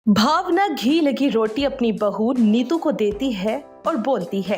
भावना घी लगी रोटी अपनी बहू नीतू को देती है और बोलती है।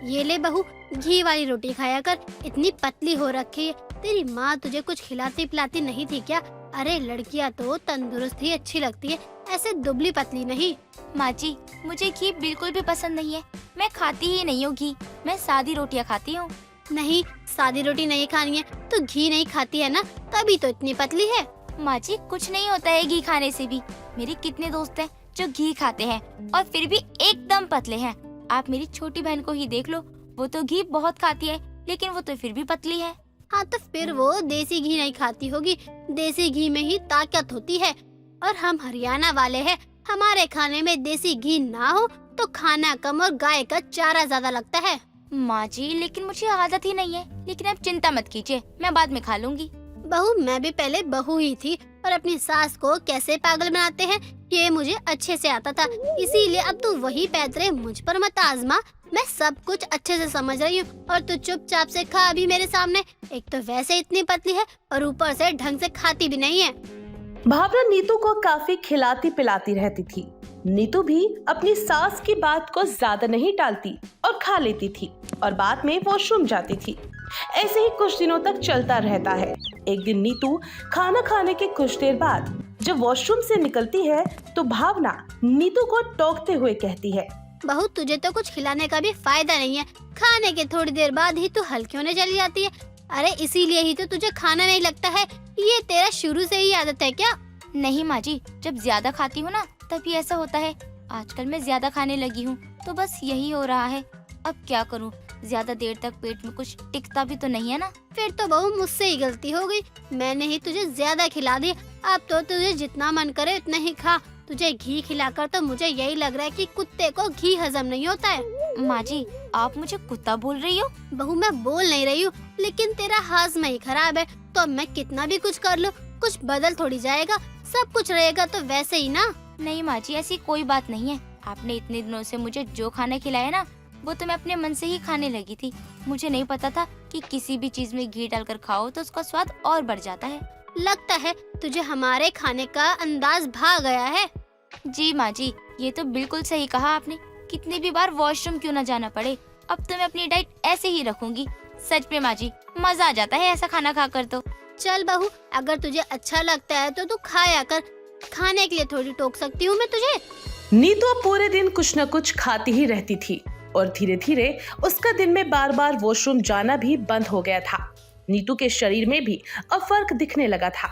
ये ले बहू, घी वाली रोटी खाया कर, इतनी पतली हो रखी है। तेरी माँ तुझे कुछ खिलाती पिलाती नहीं थी क्या? अरे लड़कियाँ तो तंदुरुस्त ही अच्छी लगती है, ऐसे दुबली पतली नहीं। माँ जी, मुझे घी बिल्कुल भी पसंद नहीं है। मैं खाती ही नहीं हूँ घी, मैं सादी रोटियाँ खाती हूँ। नहीं, सादी रोटी नहीं खानी है तो घी नहीं खाती है ना, तभी तो इतनी पतली है। माँ जी, कुछ नहीं होता है घी खाने से भी। मेरे कितने दोस्त हैं जो घी खाते हैं और फिर भी एकदम पतले हैं। आप मेरी छोटी बहन को ही देख लो, वो तो घी बहुत खाती है लेकिन वो तो फिर भी पतली है। हाँ तो फिर वो देसी घी नहीं खाती होगी, देसी घी में ही ताकत होती है। और हम हरियाणा वाले हैं, हमारे खाने में देसी घी ना हो तो खाना कम और गाय का चारा ज्यादा लगता है। माँ जी, लेकिन मुझे आदत ही नहीं है। लेकिन आप चिंता मत कीजिए, मैं बाद में खा लूंगी। बहू, मैं भी पहले बहू ही थी और अपनी सास को कैसे पागल बनाते हैं ये मुझे अच्छे से आता था। इसीलिए अब तू वही पैतरे मुझ पर मत आजमा। मैं सब कुछ अच्छे से समझ रही हूँ और तू चुपचाप से खा अभी मेरे सामने। एक तो वैसे इतनी पतली है और ऊपर से ढंग से खाती भी नहीं है। भावना नीतू को काफी खिलाती पिलाती रहती थी। नीतू भी अपनी सास की बात को ज्यादा नहीं टालती और खा लेती थी और बाद में वॉशरूम जाती थी। ऐसे ही कुछ दिनों तक चलता रहता है। एक दिन नीतू खाना खाने के कुछ देर बाद जब वॉशरूम से निकलती है तो भावना नीतू को टोकते हुए कहती है, बहू, तुझे तो कुछ खिलाने का भी फायदा नहीं है। खाने के थोड़ी देर बाद ही तू हल्की होने चली जाती है। अरे इसीलिए ही तो तुझे खाना नहीं लगता है। ये तेरा शुरू से ही आदत है क्या? नहीं माँ जी, जब ज्यादा खाती हूँ ना तभी ऐसा होता है। आजकल मैं ज्यादा खाने लगी हूँ तो बस यही हो रहा है। अब क्या करूँ, ज्यादा देर तक पेट में कुछ टिकता भी तो नहीं है ना। फिर तो बहू मुझसे ही गलती हो गई, मैंने ही तुझे ज्यादा खिला दी। अब तो तुझे जितना मन करे उतना ही खा। तुझे घी खिलाकर तो मुझे यही लग रहा है कि कुत्ते को घी हजम नहीं होता है। माँ जी, आप मुझे कुत्ता बोल रही हो? बहू, मैं बोल नहीं रही हूँ, लेकिन तेरा हाजमा ही खराब है तो मैं कितना भी कुछ कर लूँ कुछ बदल थोड़ी जाएगा। सब कुछ रहेगा तो वैसे ही ना। नहीं माँ जी, ऐसी कोई बात नहीं है। आपने इतने दिनों से मुझे जो खाना खिलाया ना वो तो मैं अपने मन से ही खाने लगी थी। मुझे नहीं पता था कि किसी भी चीज में घी डालकर खाओ तो उसका स्वाद और बढ़ जाता है। लगता है तुझे हमारे खाने का अंदाज भा गया है। जी माँ जी, ये तो बिल्कुल सही कहा आपने। कितनी भी बार वॉशरूम क्यों न जाना पड़े, अब तो मैं अपनी डाइट ऐसे ही रखूंगी। सच में माँ जी, मजा आ जाता है ऐसा खाना खाकर तो। चल बहू, अगर तुझे अच्छा लगता है तो तू खाया कर। खाने के लिए थोड़ी टोक सकती हूँ मैं तुझे। नीतू पूरे दिन कुछ न कुछ खाती ही रहती थी और धीरे धीरे उसका दिन में बार बार वॉशरूम जाना भी बंद हो गया था। नीतू के शरीर में भी अब फर्क दिखने लगा था।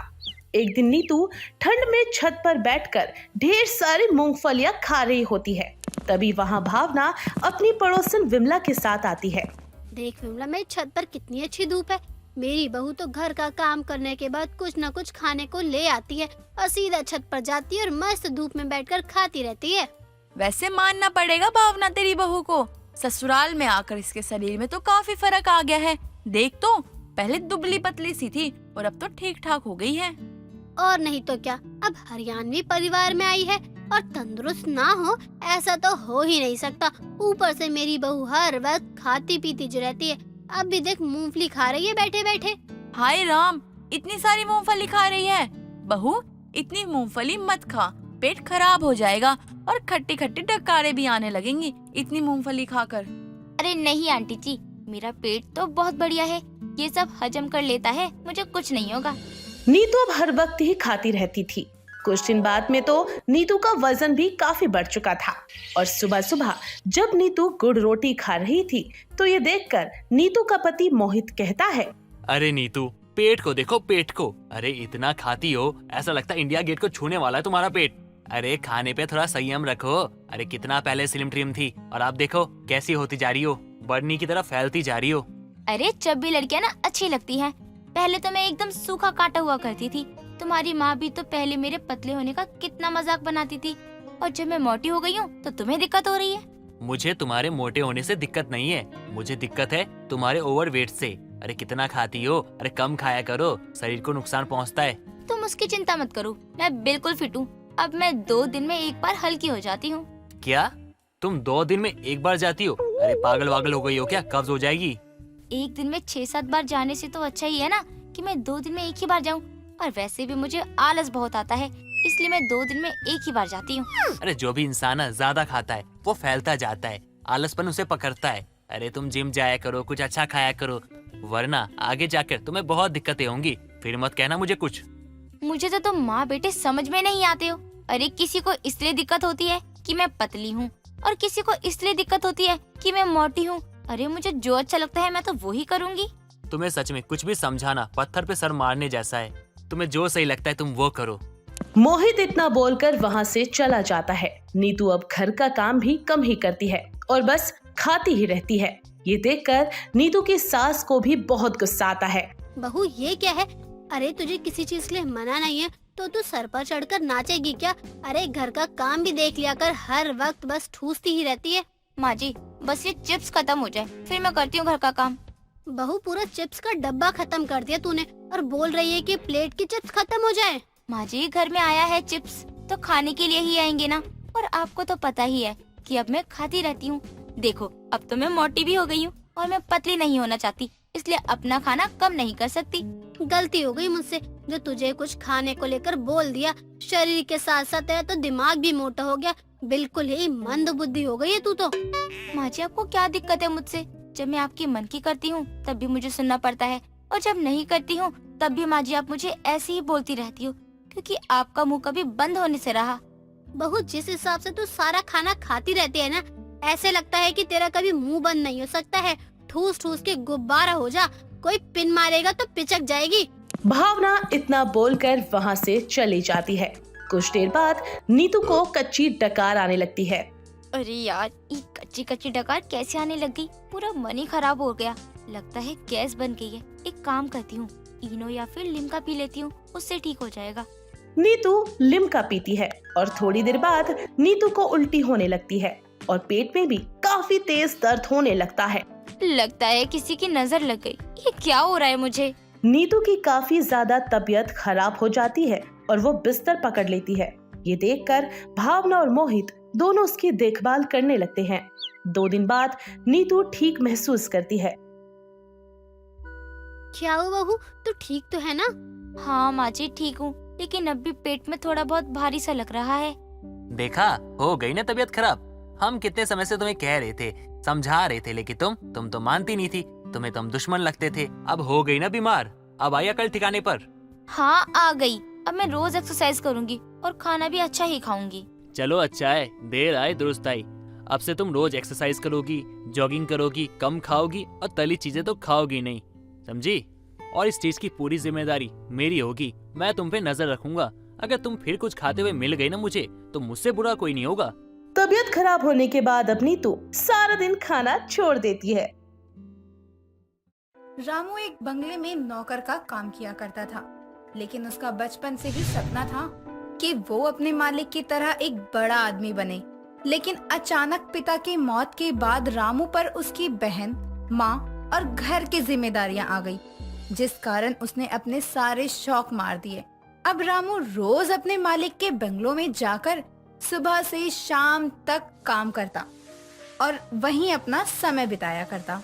एक दिन नीतू ठंड में छत पर बैठकर ढेर सारी मूंगफलियां खा रही होती है। तभी वहां भावना अपनी पड़ोसन विमला के साथ आती है। देख विमला, मेरी छत पर कितनी अच्छी धूप है। मेरी बहू तो घर का काम करने के बाद कुछ न कुछ खाने को ले आती है और सीधा छत पर जाती है और मस्त धूप में बैठकर खाती रहती है। वैसे मानना पड़ेगा भावना तेरी बहू को, ससुराल में आकर इसके शरीर में तो काफी फर्क आ गया है। देख तो, पहले दुबली पतली सी थी और अब तो ठीक ठाक हो गई है। और नहीं तो क्या, अब हरियाणवी परिवार में आई है और तंदुरुस्त ना हो ऐसा तो हो ही नहीं सकता। ऊपर से मेरी बहू हर वक्त खाती पीती जो रहती है। अब भी देख मूंगफली खा रही है बैठे बैठे। हाय राम, इतनी सारी मूंगफली खा रही है। बहू, इतनी मूंगफली मत खा, पेट खराब हो जाएगा और खट्टी खट्टी डकारे भी आने लगेंगी इतनी मूंगफली खाकर। अरे नहीं आंटी जी, मेरा पेट तो बहुत बढ़िया है, ये सब हजम कर लेता है, मुझे कुछ नहीं होगा। नीतू अब हर वक्त ही खाती रहती थी। कुछ दिन बाद में तो नीतू का वजन भी काफी बढ़ चुका था और सुबह सुबह जब नीतू गुड़ रोटी खा रही थी तो ये देखकर नीतू का पति मोहित कहता है, अरे नीतू, पेट को देखो, पेट को। अरे इतना खाती हो, ऐसा लगता है इंडिया गेट को छूने वाला है तुम्हारा पेट। अरे खाने पे थोड़ा संयम रखो। अरे कितना पहले स्लिम ट्रिम थी और आप देखो कैसी होती जा रही हो, बढ़नी की तरफ फैलती जा रही हो। अरे जब भी लड़कियां ना अच्छी लगती हैं। पहले तो मैं एकदम सूखा काटा हुआ करती थी। तुम्हारी माँ भी तो पहले मेरे पतले होने का कितना मजाक बनाती थी, और जब मैं मोटी हो गई हूँ तो तुम्हें दिक्कत हो रही है। मुझे तुम्हारे मोटे होने से दिक्कत नहीं है, मुझे दिक्कत है तुम्हारे ओवर वेट से। अरे कितना खाती हो, अरे कम खाया करो, शरीर को नुकसान पहुँचता है। तुम उसकी चिंता मत करो, मैं बिल्कुल फिट हूँ। अब मैं 2 दिन में एक बार हल्की हो जाती हूँ। क्या तुम 2 दिन में एक बार जाती हो? अरे पागल वागल हो गई हो क्या, कब्ज हो जाएगी। एक दिन में 6-7 बार जाने से तो अच्छा ही है ना कि मैं 2 दिन में एक ही बार जाऊँ। और वैसे भी मुझे आलस बहुत आता है, इसलिए मैं 2 दिन में एक ही बार जाती हूँ। अरे जो भी इंसान है, ज्यादा खाता है वो फैलता जाता है, आलसपन उसे पकड़ता है। अरे तुम जिम जाया करो, कुछ अच्छा खाया करो, वरना आगे जाकर तुम्हें बहुत दिक्कतें होंगी। फिर मत कहना मुझे कुछ। मुझे तो तुम माँ बेटे समझ में नहीं आते हो। अरे किसी को इसलिए दिक्कत होती है कि मैं पतली हूँ और किसी को इसलिए दिक्कत होती है कि मैं मोटी हूँ। अरे मुझे जो अच्छा लगता है मैं तो वो ही करूँगी। तुम्हें सच में कुछ भी समझाना पत्थर पे सर मारने जैसा है। तुम्हें जो सही लगता है तुम वो करो। मोहित इतना बोलकर वहाँ से चला जाता है। नीतू अब घर का काम भी कम ही करती है और बस खाती ही रहती है। ये देखकर नीतू की सास को भी बहुत गुस्सा आता है। बहू ये क्या है? अरे तुझे किसी चीज के लिए मना नहीं है तो तू सर पर चढ़कर नाचेगी क्या? अरे घर का काम भी देख लिया कर, हर वक्त बस ठूसती ही रहती है। माँ जी बस ये चिप्स खत्म हो जाए फिर मैं करती हूँ घर का काम। बहू पूरा चिप्स का डब्बा खत्म कर दिया तूने और बोल रही है कि प्लेट की चिप्स खत्म हो जाए। माँ जी घर में आया है चिप्स तो खाने के लिए ही आएंगे ना, और आपको तो पता ही है कि अब मैं खाती रहती हूँ। देखो अब तो मैं मोटी भी हो गई हूँ और मैं पतली नहीं होना चाहती, इसलिए अपना खाना कम नहीं कर सकती। गलती हो गई मुझसे जो तुझे कुछ खाने को लेकर बोल दिया। शरीर के साथ साथ तेरा तो दिमाग भी मोटा हो गया, बिल्कुल ही मंद बुद्धि हो गई है तू तो। माँ जी आपको क्या दिक्कत है मुझसे? जब मैं आपकी मन की करती हूँ तब भी मुझे सुनना पड़ता है, और जब नहीं करती हूँ तब भी माँ जी आप मुझे ऐसे ही बोलती रहती हो, क्योंकि आपका मुंह कभी बंद होने से रहा। बहू जिस हिसाब से तू सारा खाना खाती रहती है ना, ऐसे लगता है कि तेरा कभी मुंह बंद नहीं हो सकता है। ठूस ठूस के गुब्बारा हो जा, कोई पिन मारेगा तो पिचक जाएगी। भावना इतना बोलकर वहाँ से चली जाती है। कुछ देर बाद नीतू को कच्ची डकार आने लगती है। अरे यार ये कच्ची कच्ची डकार कैसे आने लग गई? पूरा मन ही खराब हो गया। लगता है गैस बन गई है। एक काम करती हूँ, इनो या फिर लिम्का पी लेती हूँ, उससे ठीक हो जाएगा। नीतू लिम्का पीती है और थोड़ी देर बाद नीतू को उल्टी होने लगती है और पेट में भी काफी तेज दर्द होने लगता है। लगता है किसी की नजर लग गई। ये क्या हो रहा है मुझे? नीतू की काफी ज्यादा तबीयत खराब हो जाती है और वो बिस्तर पकड़ लेती है। ये देखकर भावना और मोहित दोनों उसकी देखभाल करने लगते हैं। 2 दिन बाद नीतू ठीक महसूस करती है। क्या हुआ बहू, तू ठीक तो है ना? हाँ माँ जी ठीक हूँ, लेकिन अब भी पेट में थोड़ा बहुत भारी सा लग रहा है। देखा, हो गई ना तबीयत खराब। हम कितने समय से तुम्हें कह रहे थे, समझा रहे थे, लेकिन तुम तो मानती नहीं थी। तुम्हें तुम दुश्मन लगते थे। अब हो गई ना बीमार। अब आई अकल ठिकाने पर। हाँ आ गई। अब मैं रोज एक्सरसाइज करूँगी और खाना भी अच्छा ही खाऊंगी। चलो अच्छा है, देर आए दुरुस्त आई। अब से तुम रोज एक्सरसाइज करोगी, जॉगिंग करोगी, कम खाओगी और तली चीजें तो खाओगी नहीं, समझी? और इस चीज की पूरी जिम्मेदारी मेरी होगी। मैं तुम पे नजर रखूंगा। अगर तुम फिर कुछ खाते हुए मिल गई ना मुझे, तो मुझसे बुरा कोई नहीं होगा। तबीयत खराब होने के बाद अब नीतू सारा दिन खाना छोड़ देती है। रामू एक बंगले में नौकर का काम किया करता था, लेकिन उसका बचपन से ही सपना था कि वो अपने मालिक की तरह एक बड़ा आदमी बने। लेकिन अचानक पिता की मौत के बाद रामू पर उसकी बहन, माँ और घर की जिम्मेदारियां आ गई, जिस कारण उसने अपने सारे शौक मार दिए। अब रामू रोज अपने मालिक के बंगलों में जाकर सुबह से शाम तक काम करता और वहीं अपना समय बिताया करता।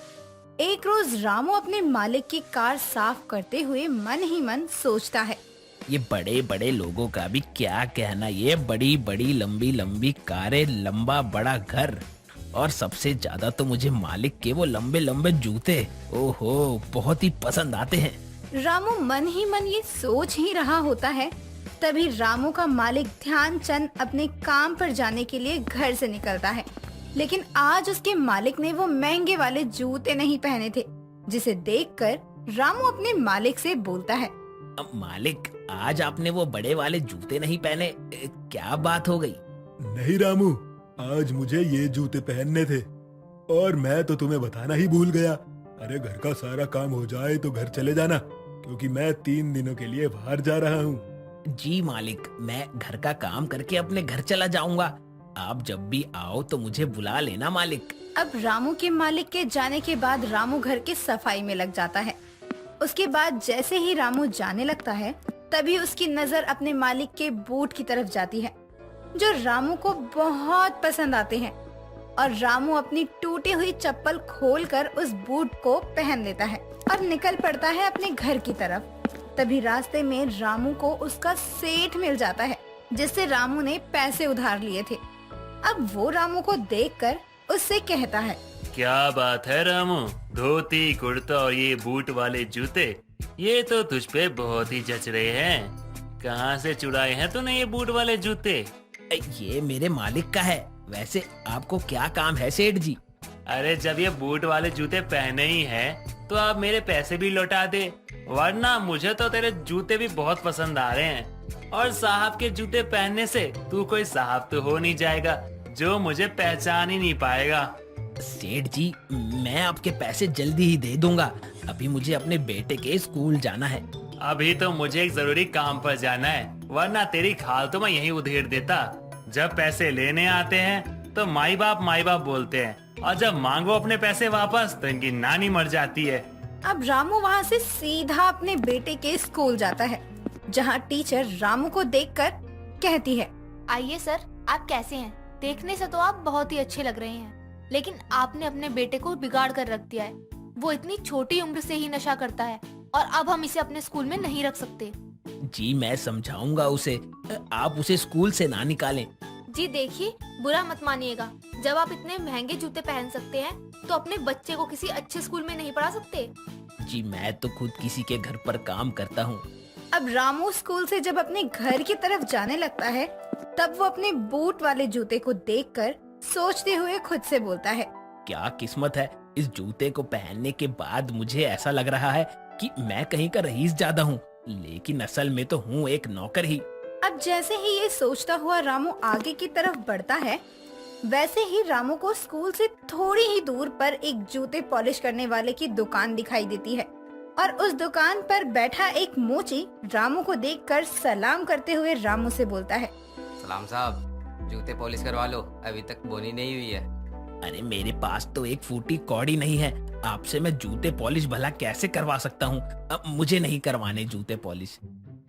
एक रोज रामू अपने मालिक की कार साफ करते हुए मन ही मन सोचता है, ये बड़े बड़े लोगों का भी क्या कहना, ये बड़ी बड़ी लंबी लंबी कारें, लंबा बड़ा घर, और सबसे ज्यादा तो मुझे मालिक के वो लंबे लंबे जूते, ओहो बहुत ही पसंद आते हैं। रामू मन ही मन ये सोच ही रहा होता है, तभी रामू का मालिक ध्यानचंद अपने काम पर जाने के लिए घर से निकलता है। लेकिन आज उसके मालिक ने वो महंगे वाले जूते नहीं पहने थे, जिसे देखकर रामू अपने मालिक से बोलता है, अब मालिक आज आपने वो बड़े वाले जूते नहीं पहने, क्या बात हो गई? नहीं रामू, आज मुझे ये जूते पहनने थे और मैं तो तुम्हें बताना ही भूल गया। अरे घर का सारा काम हो जाए तो घर चले जाना, क्योंकि मैं 3 दिनों के लिए बाहर जा रहा हूँ। जी मालिक, मैं घर का काम करके अपने घर चला जाऊंगा। आप जब भी आओ तो मुझे बुला लेना मालिक। अब रामू के मालिक के जाने के बाद रामू घर की सफाई में लग जाता है। उसके बाद जैसे ही रामू जाने लगता है, तभी उसकी नजर अपने मालिक के बूट की तरफ जाती है, जो रामू को बहुत पसंद आते हैं। और रामू अपनी टूटी हुई चप्पल खोलकर उस बूट को पहन लेता है और निकल पड़ता है अपने घर की तरफ। तभी रास्ते में रामू को उसका सेठ मिल जाता है, जिससे रामू ने पैसे उधार लिए थे। अब वो रामू को देखकर उससे कहता है, क्या बात है रामू, धोती कुर्ता और ये बूट वाले जूते, ये तो तुझ पे बहुत ही जच रहे हैं। कहाँ से चुराए हैं तूने ये बूट वाले जूते? ये मेरे मालिक का है। वैसे आपको क्या काम है सेठ जी? अरे जब ये बूट वाले जूते पहने ही हैं, तो आप मेरे पैसे भी लौटा दे, वरना मुझे तो तेरे जूते भी बहुत पसंद आ रहे हैं। और साहब के जूते पहनने से तू कोई साहब तो हो नहीं जाएगा जो मुझे पहचान ही नहीं पाएगा। सेठ जी, मैं आपके पैसे जल्दी ही दे दूंगा। अभी मुझे अपने बेटे के स्कूल जाना है। अभी तो मुझे एक जरूरी काम पर जाना है, वरना तेरी खाल तो मैं यहीं उधेड़ देता। जब पैसे लेने आते हैं तो माई बाप बोलते हैं, और जब मांगो अपने पैसे वापस तो इनकी नानी मर जाती है। अब रामू वहाँ से सीधा अपने बेटे के स्कूल जाता है, जहाँ टीचर रामू को देखकर कहती है, आइए सर, आप कैसे हैं? देखने से तो आप बहुत ही अच्छे लग रहे हैं, लेकिन आपने अपने बेटे को बिगाड़ कर रख दिया है। वो इतनी छोटी उम्र से ही नशा करता है और अब हम इसे अपने स्कूल में नहीं रख सकते। जी मैं समझाऊंगा उसे, आप उसे स्कूल से ना निकालें। जी देखिए, बुरा मत मानिएगा, जब आप इतने महंगे जूते पहन सकते हैं तो अपने बच्चे को किसी अच्छे स्कूल में नहीं पढ़ा सकते। जी मैं तो खुद किसी के घर पर काम करता हूँ। अब रामू स्कूल से जब अपने घर की तरफ जाने लगता है, तब वो अपने बूट वाले जूते को देखकर सोचते हुए खुद से बोलता है, क्या किस्मत है, इस जूते को पहनने के बाद मुझे ऐसा लग रहा है कि मैं कहीं का रईस ज्यादा हूँ, लेकिन असल में तो हूँ एक नौकर ही। अब जैसे ही ये सोचता हुआ रामू आगे की तरफ बढ़ता है, वैसे ही रामू को स्कूल से थोड़ी ही दूर पर एक जूते पॉलिश करने वाले की दुकान दिखाई देती है, और उस दुकान पर बैठा एक मोची रामू को देखकर सलाम करते हुए रामू से बोलता है, सलाम साहब, जूते पॉलिश करवा लो, अभी तक बोनी नहीं हुई है। अरे मेरे पास तो एक फूटी कौड़ी नहीं है, आपसे मैं जूते पॉलिश भला कैसे करवा सकता हूँ? अब मुझे नहीं करवाने जूते पॉलिश।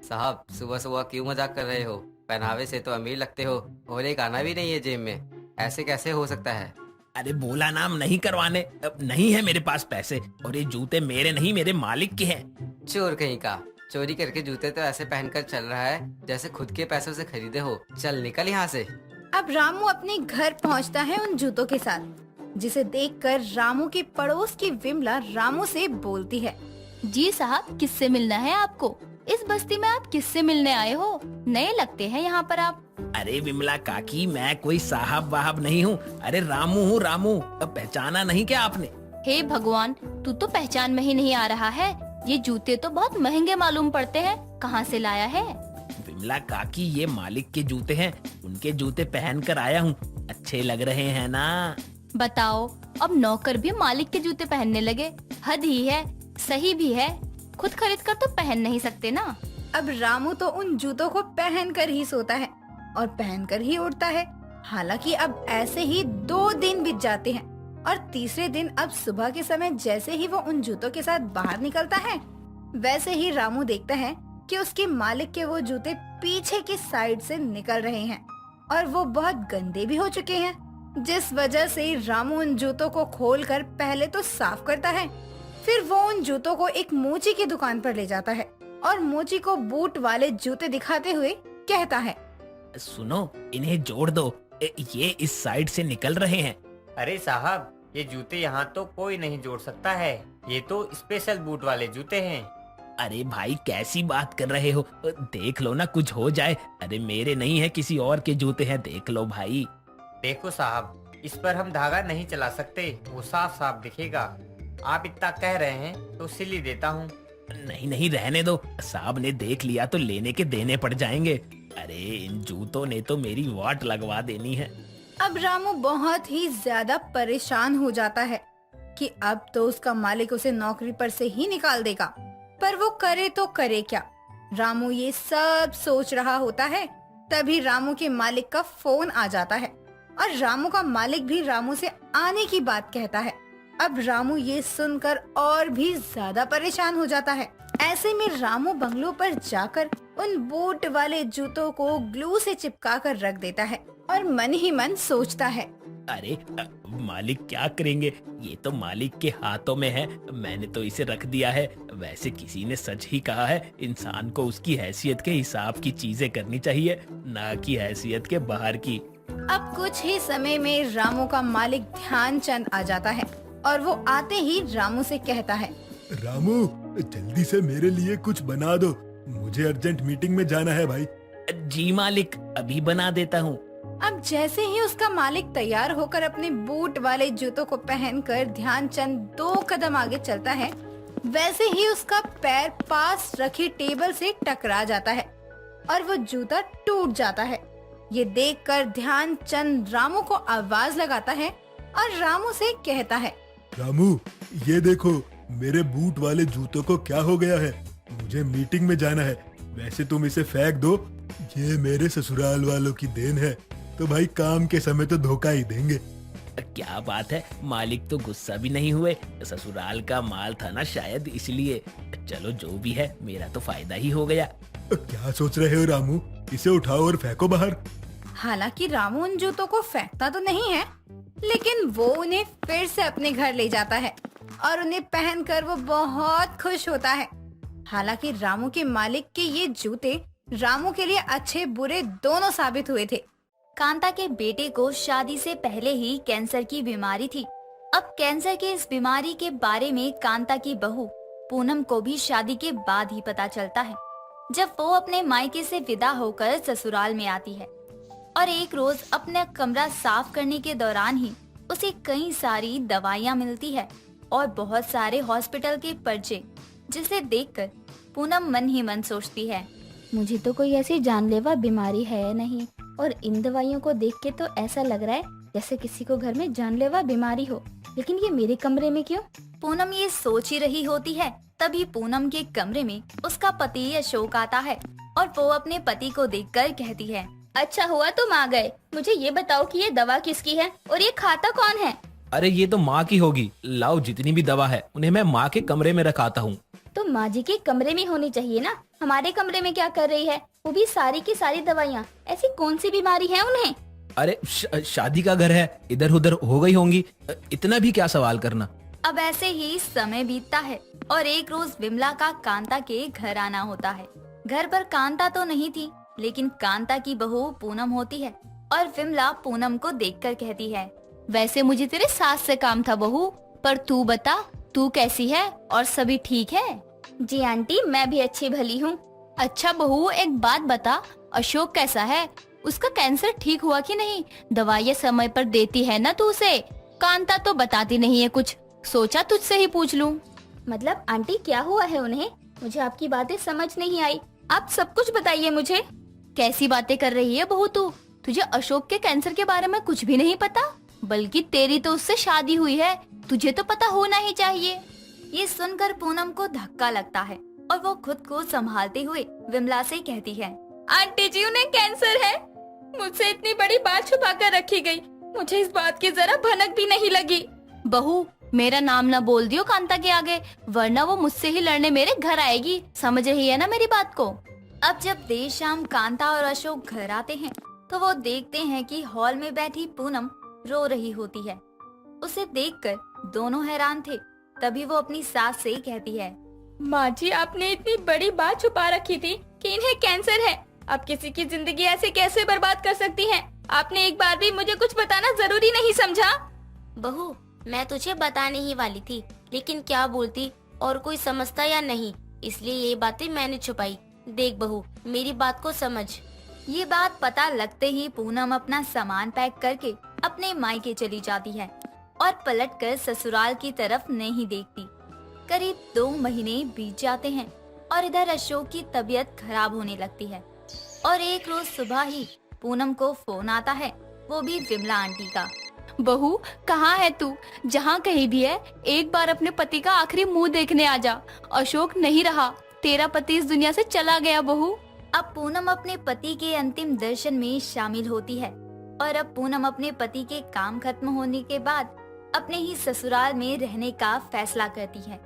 साहब सुबह सुबह क्यों मजाक कर रहे हो? पहनावे से तो अमीर लगते हो और एक आना भी नहीं है जेब में, ऐसे कैसे हो सकता है? अरे बोला नाम नहीं करवाने, अब नहीं है मेरे पास पैसे, और ये जूते मेरे नहीं मेरे मालिक के हैं। चोर कहीं का, चोरी करके जूते तो ऐसे पहनकर चल रहा है जैसे खुद के पैसों से खरीदे हो। चल निकल यहाँ से। अब रामू अपने घर पहुंचता है उन जूतों के साथ, जिसे देखकर रामू की पड़ोस की विमला रामू से बोलती है, जी साहब, किससे मिलना है आपको? इस बस्ती में आप किससे मिलने आए हो? नए लगते हैं यहाँ पर आप। अरे विमला काकी, मैं कोई साहब वाहब नहीं हूँ। अरे रामू हूँ, रामू। अब पहचाना नहीं क्या आपने? हे भगवान, तू तो पहचान में ही नहीं आ रहा है। ये जूते तो बहुत महंगे मालूम पड़ते हैं, कहाँ से लाया है? विमला काकी, ये मालिक के जूते हैं, उनके जूते पहन कर आया हूँ। अच्छे लग रहे हैं ना? बताओ, अब नौकर भी मालिक के जूते पहनने लगे? हद ही है। सही भी है, खुद खरीद कर तो पहन नहीं सकते ना। अब रामू तो उन जूतों को पहन कर ही सोता है और पहन कर ही उठता है। हालांकि अब ऐसे ही 2 दिन बीत जाते हैं, और तीसरे दिन अब सुबह के समय जैसे ही वो उन जूतों के साथ बाहर निकलता है, वैसे ही रामू देखता है कि उसके मालिक के वो जूते पीछे की साइड से निकल रहे हैं, और वो बहुत गंदे भी हो चुके हैं, जिस वजह से रामू उन जूतों को खोलकर पहले तो साफ करता है, फिर वो उन जूतों को एक मोची की दुकान पर ले जाता है और मोची को बूट वाले जूते दिखाते हुए कहता है, सुनो, इन्हें जोड़ दो, ये इस साइड से निकल रहे हैं। अरे साहब, ये जूते यहाँ तो कोई नहीं जोड़ सकता है, ये तो स्पेशल बूट वाले जूते हैं। अरे भाई, कैसी बात कर रहे हो? देख लो ना, कुछ हो जाए। अरे मेरे नहीं है, किसी और के जूते हैं, देख लो भाई। देखो साहब, इस पर हम धागा नहीं चला सकते, वो साफ साफ दिखेगा। आप इतना कह रहे हैं तो सिल ही देता हूँ। नहीं नहीं, रहने दो, साहब ने देख लिया तो लेने के देने पड़ जाएंगे। अरे इन जूतों ने तो मेरी वाट लगवा देनी है। अब रामू बहुत ही ज्यादा परेशान हो जाता है कि अब तो उसका मालिक उसे नौकरी पर से ही निकाल देगा, पर वो करे तो करे क्या। रामू ये सब सोच रहा होता है, तभी रामू के मालिक का फोन आ जाता है, और रामू का मालिक भी रामू से आने की बात कहता है। अब रामू ये सुनकर और भी ज्यादा परेशान हो जाता है। ऐसे में रामू बंगलों पर जाकर उन बूट वाले जूतों को ग्लू से चिपका कर रख देता है, और मन ही मन सोचता है, अरे मालिक क्या करेंगे, ये तो मालिक के हाथों में है। मैंने तो इसे रख दिया है। वैसे किसी ने सच ही कहा है, इंसान को उसकी हैसियत के हिसाब की चीजें करनी चाहिए, ना कि हैसियत के बाहर की। अब कुछ ही समय में रामू का मालिक ध्यानचंद आ जाता है और वो आते ही रामू से कहता है, रामू जल्दी से मेरे लिए कुछ बना दो, मुझे अर्जेंट मीटिंग में जाना है भाई। जी मालिक, अभी बना देता हूँ। अब जैसे ही उसका मालिक तैयार होकर अपने बूट वाले जूतों को पहनकर ध्यानचंद 2 कदम आगे चलता है, वैसे ही उसका पैर पास रखी टेबल से टकरा जाता है और वो जूता टूट जाता है। ये देखकर ध्यानचंद रामू को आवाज लगाता है और रामू से कहता है, रामू ये देखो मेरे बूट वाले जूतों को क्या हो गया है, मुझे मीटिंग में जाना है। वैसे तुम इसे फेंक दो, ये मेरे ससुराल वालों की देन है, तो भाई काम के समय तो धोखा ही देंगे। क्या बात है, मालिक तो गुस्सा भी नहीं हुए। ससुराल का माल था ना शायद, इसलिए। चलो जो भी है, मेरा तो फायदा ही हो गया। क्या सोच रहे हो रामू, इसे उठाओ और फेंको बाहर। हालांकि रामू उन जूतों को फेंकता तो नहीं है, लेकिन वो उन्हें फिर से अपने घर ले जाता है और उन्हें पहनकर वो बहुत खुश होता है। हालांकि रामू के मालिक के ये जूते रामू के लिए अच्छे बुरे दोनों साबित हुए थे। कांता के बेटे को शादी से पहले ही कैंसर की बीमारी थी। अब कैंसर के इस बीमारी के बारे में कांता की बहू पूनम को भी शादी के बाद ही पता चलता है, जब वो अपने मायके से विदा होकर ससुराल में आती है। और एक रोज अपना कमरा साफ करने के दौरान ही उसे कई सारी दवाइयाँ मिलती है और बहुत सारे हॉस्पिटल के पर्चे, जिसे देखकर पूनम मन ही मन सोचती है, मुझे तो कोई ऐसी जानलेवा बीमारी है नहीं, और इन दवाइयों को देख के तो ऐसा लग रहा है जैसे किसी को घर में जानलेवा बीमारी हो, लेकिन ये मेरे कमरे में क्यों? पूनम ये सोच ही रही होती है, तभी पूनम के कमरे में उसका पति अशोक आता है और वो अपने पति को देखकर कहती है, अच्छा हुआ तुम आ गए। मुझे ये बताओ कि ये दवा किसकी है और ये खाता कौन है? अरे ये तो माँ की होगी। लाओ जितनी भी दवा है उन्हें मैं माँ के कमरे में रखाता हूँ। तो माँ जी के कमरे में होनी चाहिए ना, हमारे कमरे में क्या कर रही है? वो भी सारी की सारी दवाइयाँ। ऐसी कौन सी बीमारी है उन्हें? अरे शादी का घर है, इधर उधर हो गई होंगी, इतना भी क्या सवाल करना। अब ऐसे ही समय बीतता है और एक रोज विमला का कांता के घर आना होता है। घर पर कांता तो नहीं थी, लेकिन कांता की बहू पूनम होती है और विमला पूनम को देखकर कहती है, वैसे मुझे तेरे सास से काम था बहू, पर तू बता तू कैसी है और सभी ठीक है? जी आंटी, मैं भी अच्छी भली हूँ। अच्छा बहू, एक बात बता, अशोक कैसा है? उसका कैंसर ठीक हुआ कि नहीं? दवाइयाँ समय पर देती है ना तू उसे? कांता तो बताती नहीं है कुछ, सोचा तुझसे ही पूछ लूं। मतलब आंटी क्या हुआ है उन्हें? मुझे आपकी बातें समझ नहीं आई, आप सब कुछ बताइए मुझे। कैसी बातें कर रही है बहू तू? तुझे अशोक के कैंसर के बारे में कुछ भी नहीं पता? बल्कि तेरी तो उससे शादी हुई है, तुझे तो पता होना ही चाहिए। ये सुनकर पूनम को धक्का लगता है और वो खुद को संभालते हुए विमला से कहती है, आंटी जी उन्हें कैंसर है। मुझसे इतनी बड़ी बात छुपा कर रखी गई, मुझे इस बात की जरा भनक भी नहीं लगी। बहू मेरा नाम ना बोल दियो कांता के आगे, वरना वो मुझसे ही लड़ने मेरे घर आएगी, समझ रही है ना मेरी बात को? अब जब देर शाम कांता और अशोक घर आते हैं तो वो देखते हैं कि हॉल में बैठी पूनम रो रही होती है। उसे देखकर दोनों हैरान थे। तभी वो अपनी सास से कहती है, माँ जी आपने इतनी बड़ी बात छुपा रखी थी कि इन्हें कैंसर है। अब किसी की जिंदगी ऐसे कैसे बर्बाद कर सकती हैं? आपने एक बार भी मुझे कुछ बताना जरूरी नहीं समझा? बहू मैं तुझे बताने ही वाली थी, लेकिन क्या बोलती और कोई समझता या नहीं, इसलिए ये बातें मैंने छुपाई। देख बहू मेरी बात को समझ। ये बात पता लगते ही पूनम अपना सामान पैक करके अपने मायके चली जाती है और पलटकर ससुराल की तरफ नहीं देखती। करीब 2 महीने बीत जाते हैं और इधर अशोक की तबीयत खराब होने लगती है और एक रोज सुबह ही पूनम को फोन आता है, वो भी विमला आंटी का। बहू कहाँ है तू? जहाँ कहीं भी है एक बार अपने पति का आखिरी मुंह देखने आ जा। अशोक नहीं रहा, तेरा पति इस दुनिया से चला गया बहू। अब पूनम अपने पति के अंतिम दर्शन में शामिल होती है और अब पूनम अपने पति के काम खत्म होने के बाद अपने ही ससुराल में रहने का फैसला करती है।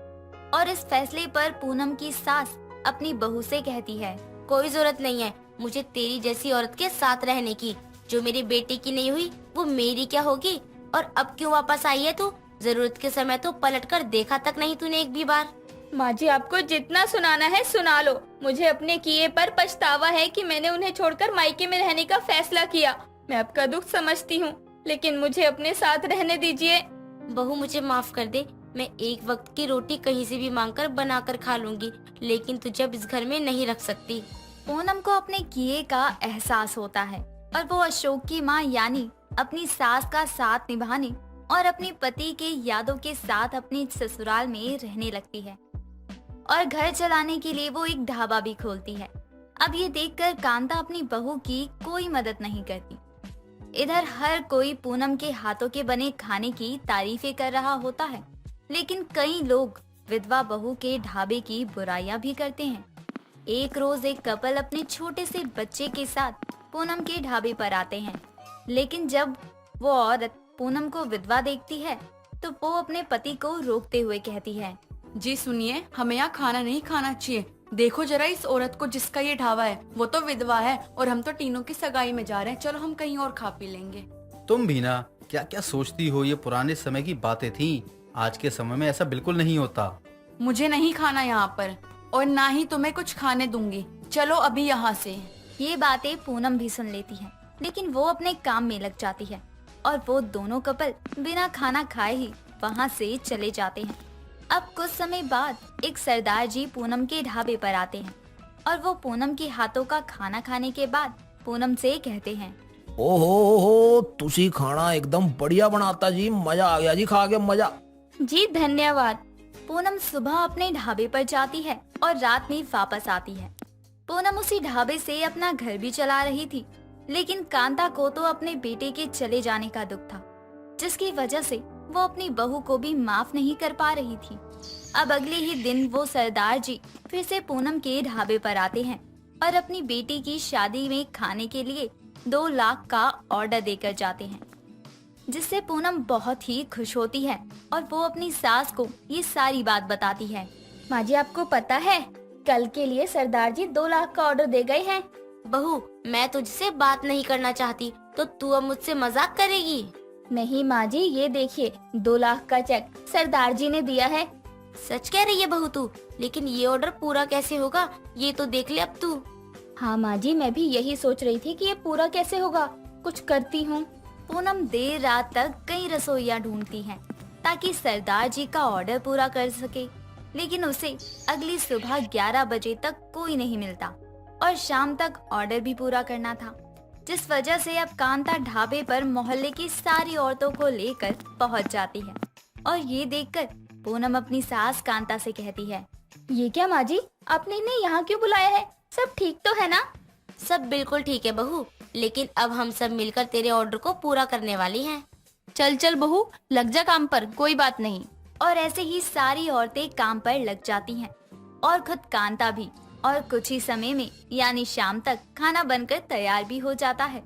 और इस फैसले पर पूनम की सास अपनी बहू से कहती है, कोई जरूरत नहीं है मुझे तेरी जैसी औरत के साथ रहने की। जो मेरी बेटी की नहीं हुई वो मेरी क्या होगी? और अब क्यों वापस आई है तू? जरूरत के समय तो पलटकर देखा तक नहीं तूने एक भी बार। माँ जी, आपको जितना सुनाना है सुना लो। मुझे अपने किए पर पछतावा है कि मैंने उन्हें छोड़कर मायके में रहने का फैसला किया। मैं आपका दुख समझती हूँ, लेकिन मुझे अपने साथ रहने दीजिए। बहू मुझे माफ कर दे, मैं एक वक्त की रोटी कहीं से भी मांगकर बनाकर खा लूंगी, लेकिन तुझे अब इस घर में नहीं रख सकती। पूनम को अपने किए का एहसास होता है और वो अशोक की माँ यानी अपनी सास का साथ निभाने और अपने पति के यादों के साथ अपने ससुराल में रहने लगती है और घर चलाने के लिए वो एक ढाबा भी खोलती है। अब ये देखकर कांता अपनी बहू की कोई मदद नहीं करती। इधर हर कोई पूनम के हाथों के बने खाने की तारीफें कर रहा होता है, लेकिन कई लोग विधवा बहू के ढाबे की बुराइयां भी करते हैं। एक रोज एक कपल अपने छोटे से बच्चे के साथ पूनम के ढाबे पर आते हैं, लेकिन जब वो औरत पूनम को विधवा देखती है तो वो अपने पति को रोकते हुए कहती है, जी सुनिए, हमें यहाँ खाना नहीं खाना चाहिए। देखो जरा इस औरत को जिसका ये ढाबा है, वो तो विधवा है और हम तो तीनों की सगाई में जा रहे हैं। चलो हम कहीं और खा पी लेंगे। तुम भी ना क्या क्या सोचती हो, ये पुराने समय की बातें थी। आज के समय में ऐसा बिल्कुल नहीं होता। मुझे नहीं खाना यहाँ पर और ना ही तुम्हें कुछ खाने दूंगी। चलो अभी यहाँ से। ये बातें पूनम भी सुन लेती है, लेकिन वो अपने काम में लग जाती है और वो दोनों कपल बिना खाना खाए ही वहाँ से चले जाते हैं। अब कुछ समय बाद एक सरदार जी पूनम के ढाबे पर आते हैं और वो पूनम के हाथों का खाना खाने के बाद पूनम से कहते हैं, ओहो, तुसी खाना एकदम बढ़िया बनाता जी, मजा आ गया जी, खा के मजा। जी धन्यवाद। पूनम सुबह अपने ढाबे पर जाती है और रात में वापस आती है। पूनम उसी ढाबे से अपना घर भी चला रही थी, लेकिन कांता को तो अपने बेटे के चले जाने का दुख था, जिसकी वजह से वो अपनी बहू को भी माफ नहीं कर पा रही थी। अब अगले ही दिन वो सरदार जी फिर से पूनम के ढाबे पर आते हैं और अपनी बेटी की शादी में खाने के लिए 2 लाख का ऑर्डर देकर जाते हैं, जिससे पूनम बहुत ही खुश होती है और वो अपनी सास को ये सारी बात बताती है। माँ जी, आपको पता है कल के लिए सरदार जी 2 लाख का ऑर्डर दे गए हैं। बहू मैं तुझसे बात नहीं करना चाहती, तो तू अब मुझसे मजाक करेगी? नहीं माँ जी, ये देखिए 2 लाख का चेक सरदार जी ने दिया है। सच कह रही है बहू तू? लेकिन ये ऑर्डर पूरा कैसे होगा, ये तो देख ले अब तू। हाँ माँ जी, मैं भी यही सोच रही थी कि ये पूरा कैसे होगा, कुछ करती हूँ। पूनम देर रात तक कई रसोइयाँ ढूंढती हैं ताकि सरदार जी का ऑर्डर पूरा कर सके, लेकिन उसे अगली सुबह 11 बजे तक कोई नहीं मिलता और शाम तक ऑर्डर भी पूरा करना था, जिस वजह से अब कांता ढाबे पर मोहल्ले की सारी औरतों को लेकर पहुंच जाती है। और ये देखकर पूनम अपनी सास कांता से कहती है, ये क्या माँ जी, आपने इन्हें यहाँ क्यों बुलाया है? सब ठीक तो है ना? सब बिल्कुल ठीक है बहू, लेकिन अब हम सब मिलकर तेरे ऑर्डर को पूरा करने वाली हैं। चल चल बहू, लग जा काम पर, कोई बात नहीं। और ऐसे ही सारी औरतें काम पर लग जाती हैं और खुद कांता भी। और कुछ ही समय में यानी शाम तक खाना बनकर तैयार भी हो जाता है।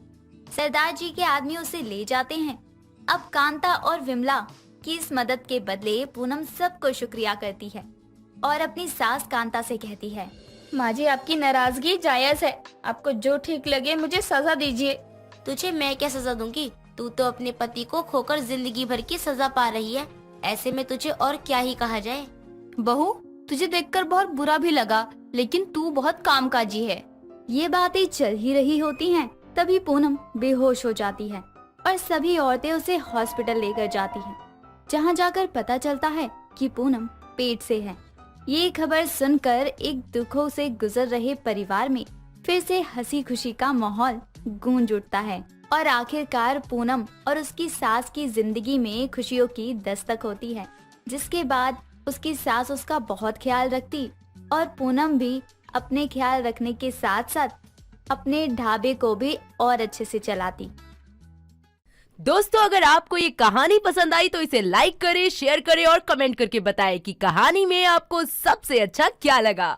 सरदार जी के आदमी उसे ले जाते हैं। अब कांता और विमला की इस मदद के बदले पूनम सबको शुक्रिया करती है और अपनी सास कांता से कहती है, माँ जी, आपकी नाराजगी जायज है, आपको जो ठीक लगे मुझे सजा दीजिए। तुझे मैं क्या सजा दूंगी? तू तो अपने पति को खोकर जिंदगी भर की सजा पा रही है, ऐसे में तुझे और क्या ही कहा जाए। बहू, तुझे देखकर बहुत बुरा भी लगा, लेकिन तू बहुत कामकाजी है। ये बातें चल ही रही होती हैं, तभी पूनम बेहोश हो जाती है और सभी औरतें उसे हॉस्पिटल लेकर जाती हैं, जहां जाकर पता चलता है कि पूनम पेट से है। ये खबर सुनकर एक दुखों से गुजर रहे परिवार में फिर से हंसी खुशी का माहौल गूंज उठता है और आखिरकार पूनम और उसकी सास की जिंदगी में खुशियों की दस्तक होती है, जिसके बाद उसकी सास उसका बहुत ख्याल रखती और पूनम भी अपने ख्याल रखने के साथ साथ अपने ढाबे को भी और अच्छे से चलाती। दोस्तों, अगर आपको ये कहानी पसंद आई तो इसे लाइक करें, शेयर करें और कमेंट करके बताएं कि कहानी में आपको सबसे अच्छा क्या लगा।